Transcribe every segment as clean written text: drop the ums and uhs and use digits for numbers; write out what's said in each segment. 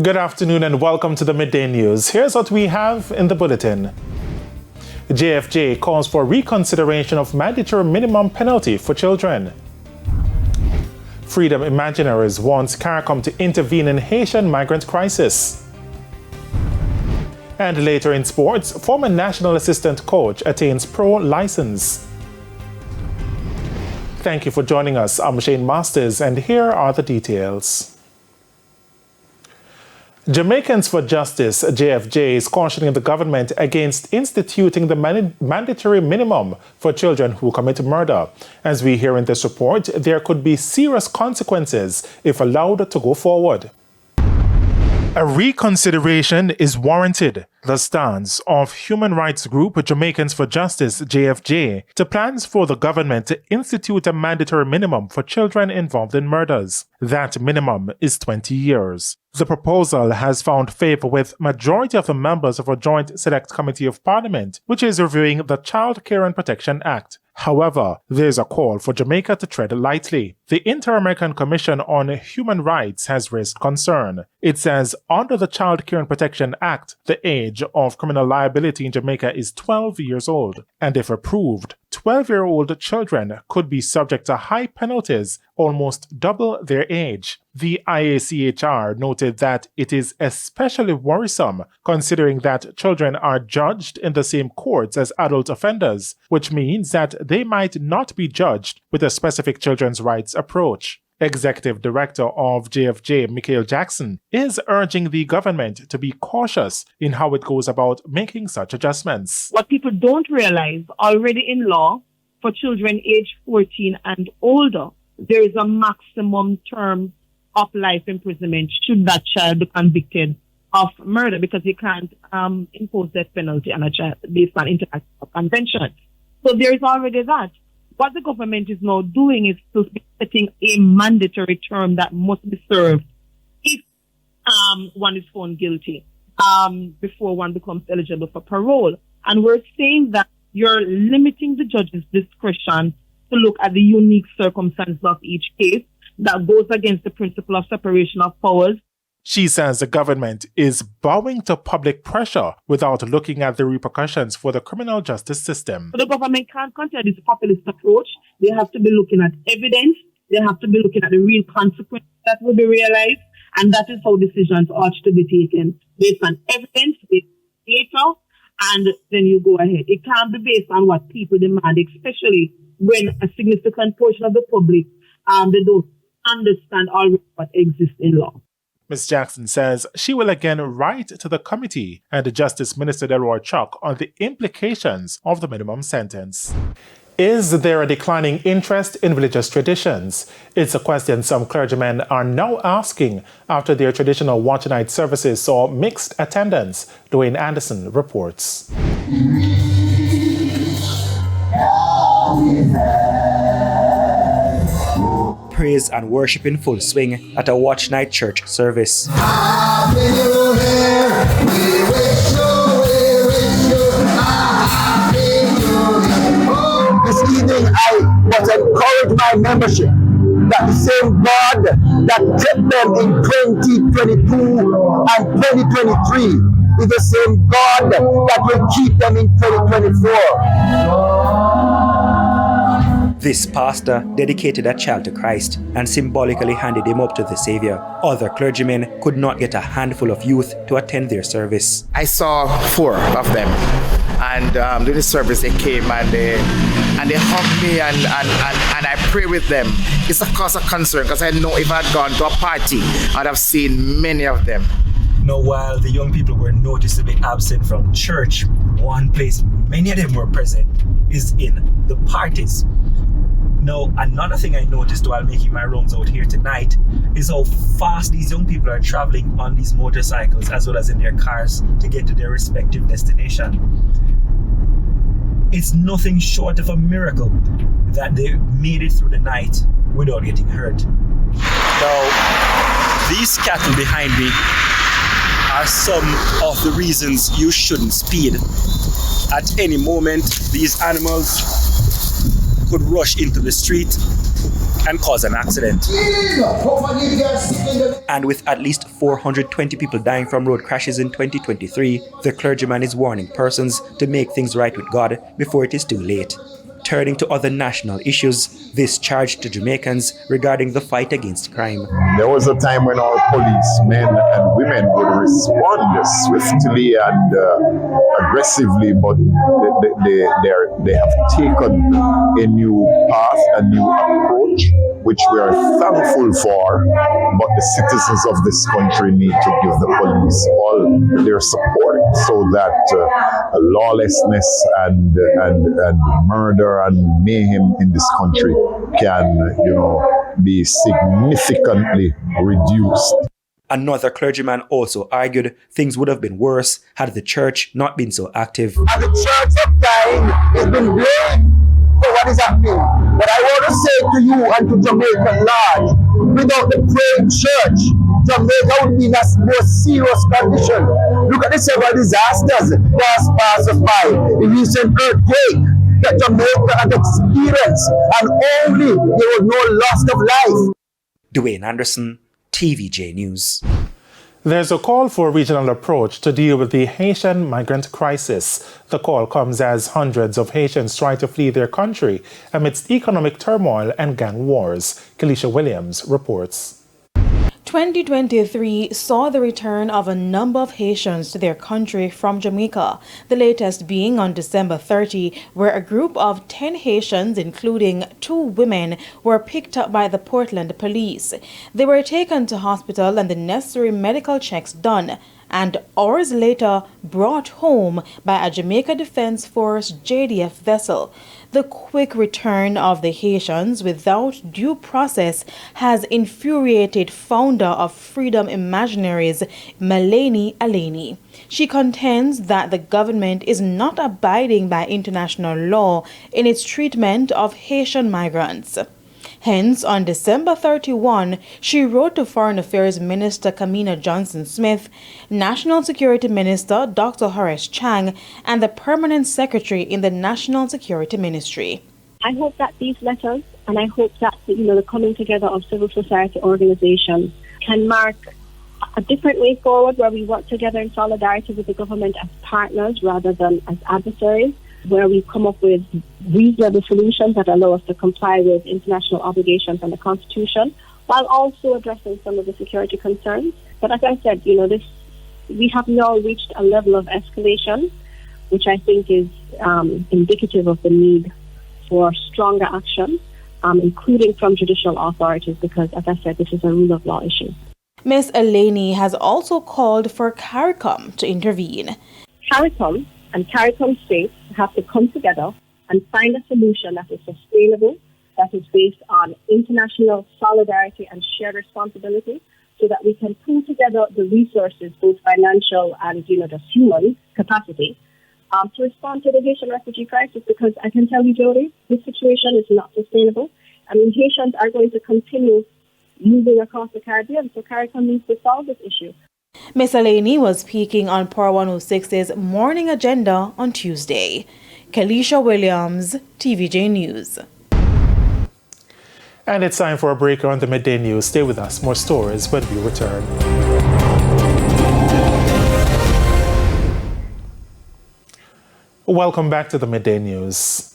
Good afternoon and welcome to the Midday News. Here's what we have in the bulletin. JFJ calls for reconsideration of mandatory minimum penalty for children. Freedom Imaginaries wants CARICOM to intervene in Haitian migrant crisis. And later in sports, former national assistant coach attains pro license. Thank you for joining us. I'm Shane Masters, and here are the details. Jamaicans for Justice, JFJ, is cautioning the government against instituting the mandatory minimum for children who commit murder. As we hear in this report, there could be serious consequences if allowed to go forward. A reconsideration is warranted, the stance of human rights group Jamaicans for Justice, JFJ, to plans for the government to institute a mandatory minimum for children involved in murders. That minimum is 20 years. The proposal has found favor with majority of the members of a Joint Select Committee of Parliament, which is reviewing the Child Care and Protection Act. However, there's a call for Jamaica to tread lightly. The Inter-American Commission on Human Rights has raised concern. It says under the Child Care and Protection Act, the age of criminal liability in Jamaica is 12 years old, and if approved, 12-year-old children could be subject to high penalties, almost double their age. The IACHR noted that it is especially worrisome considering that children are judged in the same courts as adult offenders, which means that they might not be judged with a specific children's rights approach. Executive Director of JFJ, Michael Jackson, is urging the government to be cautious in how it goes about making such adjustments. What people don't realize, already in law, for children aged 14 and older, there is a maximum term of life imprisonment should that child be convicted of murder, because you can't impose death penalty on a child based on international convention. So there is already that. What the government is now doing is to be setting a mandatory term that must be served if one is found guilty before one becomes eligible for parole. And we're saying that you're limiting the judge's discretion to look at the unique circumstances of each case. That goes against the principle of separation of powers. She says the government is bowing to public pressure without looking at the repercussions for the criminal justice system. So the government can't continue this populist approach. They have to be looking at evidence. They have to be looking at the real consequences that will be realized. And that is how decisions ought to be taken, based on evidence, based on data, and then you go ahead. It can't be based on what people demand, especially when a significant portion of the public they don't understand already what exists in law. Ms. Jackson says she will again write to the committee and Justice Minister Delroy Chuck on the implications of the minimum sentence. Is there a declining interest in religious traditions? It's a question some clergymen are now asking after their traditional watch night services saw mixed attendance. Dwayne Anderson reports. Praise and worship in full swing at a watch night church service. This evening I was encouraged my membership that the same God that kept them in 2022 and 2023 is the same God that will keep them in 2024. This pastor dedicated a child to Christ and symbolically handed him up to the Savior. Other clergymen could not get a handful of youth to attend their service. I saw 4 of them, and during the service they came and they hugged me and I pray with them. It's a cause of concern because I know if I'd gone to a party, I'd have seen many of them. Now, while the young people were noticeably absent from church, one place many of them were present is in the parties. Now, another thing I noticed while making my rounds out here tonight is how fast these young people are traveling on these motorcycles as well as in their cars to get to their respective destination. It's nothing short of a miracle that they made it through the night without getting hurt. Now, these cattle behind me are some of the reasons you shouldn't speed. At any moment, these animals could rush into the street and cause an accident. And with at least 420 people dying from road crashes in 2023, the clergyman is warning persons to make things right with God before it is too late. Turning to other national issues, this charge to Jamaicans regarding the fight against crime. There was a time when our policemen and women would respond swiftly and aggressively, but they have taken a new path, a new approach, which we are thankful for, but the citizens of this country need to give the police all their support so that lawlessness and murder and mayhem in this country can, be significantly reduced. Another clergyman also argued things would have been worse had the church not been so active. And the church sometimes has been blamed for what is happening. But I want to say to you and to Jamaica large, without the praying church, Jamaica would be in a more serious condition. Look at the several disasters that has passed us by. The recent earthquake that Jamaica had experienced, and only there was no loss of life. Dwayne Anderson, TVJ News. There's a call for a regional approach to deal with the Haitian migrant crisis. The call comes as hundreds of Haitians try to flee their country amidst economic turmoil and gang wars. Kelisha Williams reports. 2023 saw the return of a number of Haitians to their country from Jamaica, the latest being on December 30, where a group of 10 Haitians, including 2 women, were picked up by the Portland police. They were taken to hospital and the necessary medical checks done, and hours later brought home by a Jamaica Defense Force JDF vessel. The quick return of the Haitians without due process has infuriated founder of Freedom Imaginaries, Melanie Aleni. She contends that the government is not abiding by international law in its treatment of Haitian migrants. Hence, on December 31, she wrote to Foreign Affairs Minister Kamina Johnson-Smith, National Security Minister Dr. Horace Chang, and the Permanent Secretary in the National Security Ministry. I hope that these letters, and I hope that the coming together of civil society organizations can mark a different way forward where we work together in solidarity with the government as partners rather than as adversaries, where we come up with reasonable solutions that allow us to comply with international obligations and the Constitution, while also addressing some of the security concerns. But as I said, we have now reached a level of escalation, which I think is indicative of the need for stronger action, including from judicial authorities, because, as I said, this is a rule of law issue. Ms. Aleni has also called for CARICOM to intervene. CARICOM and CARICOM states have to come together and find a solution that is sustainable, that is based on international solidarity and shared responsibility, so that we can pull together the resources, both financial and just human capacity, to respond to the Haitian refugee crisis. Because I can tell you, Jody, this situation is not sustainable. Haitians are going to continue moving across the Caribbean, so CARICOM needs to solve this issue. Ms. Aleni was speaking on Power 106's Morning Agenda on Tuesday. Kelisha Williams, TVJ News. And it's time for a break on the Midday News. Stay with us. More stories when we return. Welcome back to the Midday News.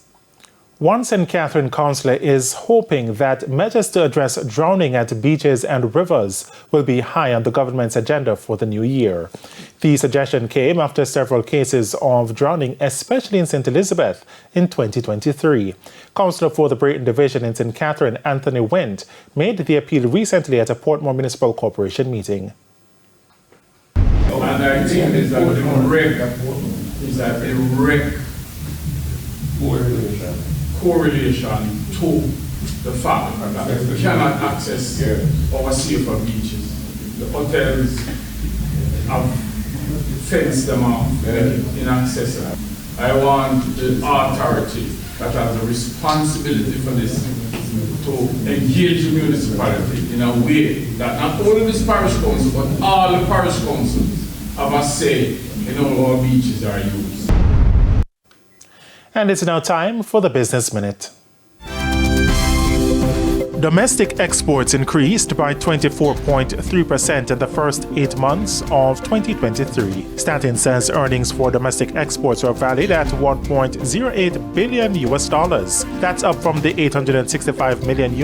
One St. Catherine councillor is hoping that measures to address drowning at beaches and rivers will be high on the government's agenda for the new year. The suggestion came after several cases of drowning, especially in St. Elizabeth, in 2023. Councillor for the Brayton Division in St. Catherine, Anthony Wendt, made the appeal recently at a Portmore Municipal Corporation meeting. And I think is that a direct correlation to the fact that we cannot access our safer beaches. The hotels have fenced them off, inaccessible. I want the authority that has a responsibility for this to engage the municipality in a way that not only this parish council, but all the parish councils have a say in how our beaches are used. And it's now time for the Business Minute. Domestic exports increased by 24.3% in the first 8 months of 2023. Statin says earnings for domestic exports were valued at $1.08 billion. That's up from the $865 million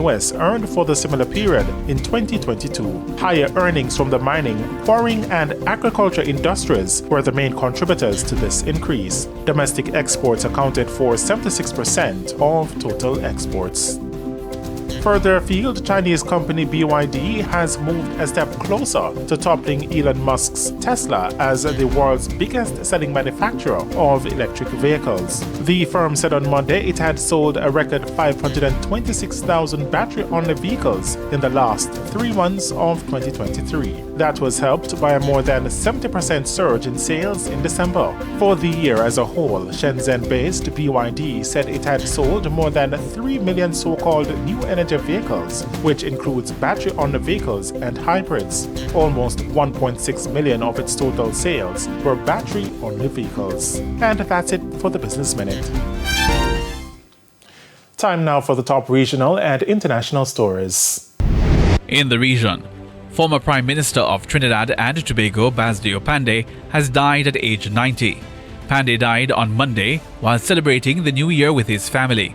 earned for the similar period in 2022. Higher earnings from the mining, quarrying, and agriculture industries were the main contributors to this increase. Domestic exports accounted for 76% of total exports. Further afield, Chinese company BYD has moved a step closer to toppling Elon Musk's Tesla as the world's biggest selling manufacturer of electric vehicles. The firm said on Monday it had sold a record 526,000 battery-only vehicles in the last 3 months of 2023. That was helped by a more than 70% surge in sales in December. For the year as a whole, Shenzhen-based BYD said it had sold more than 3 million so-called new energy vehicles, which includes battery-only vehicles and hybrids. Almost 1.6 million of its total sales were battery-only vehicles. And that's it for the Business Minute. Time now for the top regional and international stories. In the region, former Prime Minister of Trinidad and Tobago, Basdio Pandey, has died at age 90. Pandey died on Monday while celebrating the new year with his family.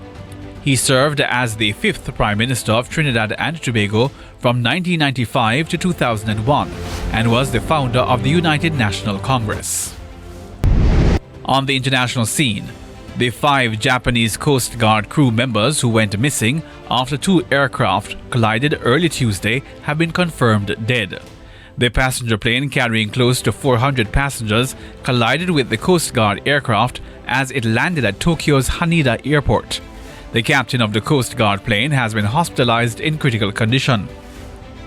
He served as the 5th Prime Minister of Trinidad and Tobago from 1995 to 2001 and was the founder of the United National Congress. On the international scene, the 5 Japanese Coast Guard crew members who went missing after 2 aircraft collided early Tuesday have been confirmed dead. The passenger plane carrying close to 400 passengers collided with the Coast Guard aircraft as it landed at Tokyo's Haneda Airport. The captain of the Coast Guard plane has been hospitalized in critical condition.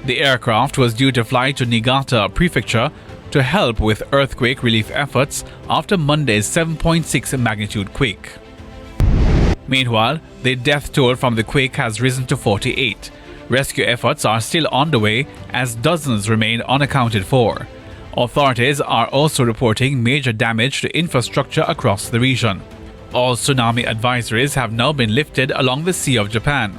The aircraft was due to fly to Niigata Prefecture to help with earthquake relief efforts after Monday's 7.6 magnitude quake. Meanwhile, the death toll from the quake has risen to 48. Rescue efforts are still underway as dozens remain unaccounted for. Authorities are also reporting major damage to infrastructure across the region. All tsunami advisories have now been lifted along the Sea of Japan.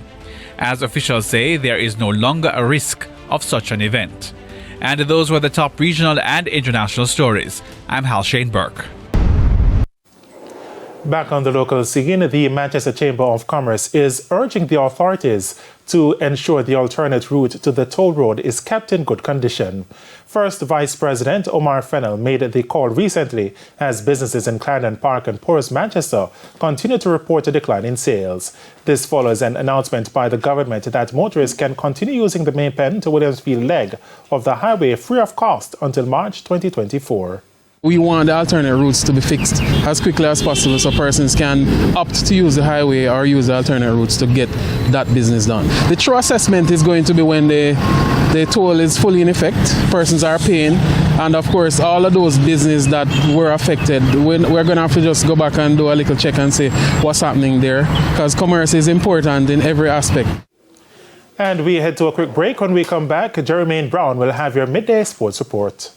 As officials say, there is no longer a risk of such an event. And those were the top regional and international stories. I'm Hal Shane Burke. Back on the local scene, the Manchester Chamber of Commerce is urging the authorities to ensure the alternate route to the toll road is kept in good condition. First Vice President Omar Fennell made the call recently as businesses in Clarendon Park and Porus Manchester continue to report a decline in sales. This follows an announcement by the government that motorists can continue using the main Penn to Williamsfield leg of the highway free of cost until March 2024. We want the alternate routes to be fixed as quickly as possible so persons can opt to use the highway or use the alternate routes to get that business done. The true assessment is going to be when the toll is fully in effect, persons are paying, and of course all of those businesses that were affected, we're going to have to just go back and do a little check and see what's happening there, because commerce is important in every aspect. And we head to a quick break. When we come back, Jermaine Brown will have your midday sports report.